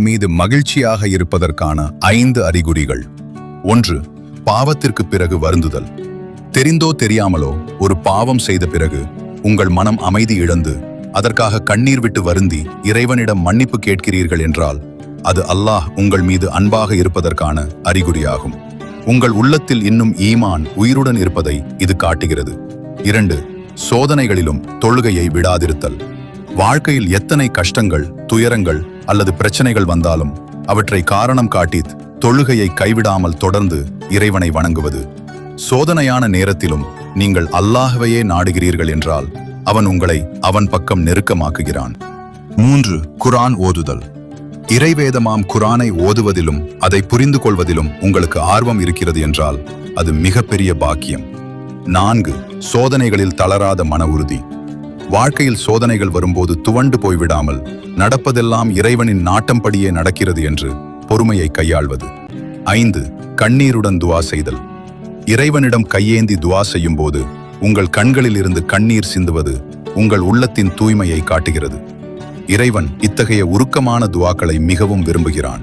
மீது மகிழ்ச்சியாக இருப்பதற்கான 5 அறிகுறிகள். 1. பாவத்திற்கு பிறகு வருந்துதல். தெரிந்தோ தெரியாமலோ ஒரு பாவம் செய்த பிறகு உங்கள் மனம் அமைதி இழந்து அதற்காக கண்ணீர் விட்டு வருந்தி இறைவனிடம் மன்னிப்பு கேட்கிறீர்கள் என்றால் அது அல்லாஹ் உங்கள் மீது அன்பாக இருப்பதற்கான அறிகுறியாகும். உங்கள் உள்ளத்தில் இன்னும் ஈமான் உயிருடன் இருப்பதை இது காட்டுகிறது. 2. சோதனைகளிலும் தொழுகையை விடாதிருத்தல். வாழ்க்கையில் எத்தனை கஷ்டங்கள், துயரங்கள் அல்லது பிரச்சனைகள் வந்தாலும் அவற்றை காரணம் காட்டி தொழுகையை கைவிடாமல் தொடர்ந்து இறைவனை வணங்குவது. சோதனையான நேரத்திலும் நீங்கள் அல்லாஹ்வையே நாடுகிறீர்கள் என்றால் அவன் உங்களை அவன் பக்கம் நெருக்கமாக்குகிறான். 3. குர்ஆன் ஓதுதல். இறைவேதமாம் குர்ஆனை ஓதுவதிலும் அதை புரிந்து கொள்வதிலும் உங்களுக்கு ஆர்வம் இருக்கிறது என்றால் அது மிகப்பெரிய பாக்கியம். 4. சோதனைகளில் தளராத மன உறுதி. வாழ்க்கையில் சோதனைகள் வரும்போது துவண்டு போய்விடாமல் நடப்பதெல்லாம் இறைவனின் நாட்டம்படியே நடக்கிறது என்று பொறுமையை கையாள்வது. 5. கண்ணீருடன் துவா செய்தல். இறைவனிடம் கையேந்தி துவா செய்யும் போது உங்கள் கண்களில் இருந்து கண்ணீர் சிந்துவது உங்கள் உள்ளத்தின் தூய்மையை காட்டுகிறது. இறைவன் இத்தகைய உருக்கமான துவாக்களை மிகவும் விரும்புகிறான்.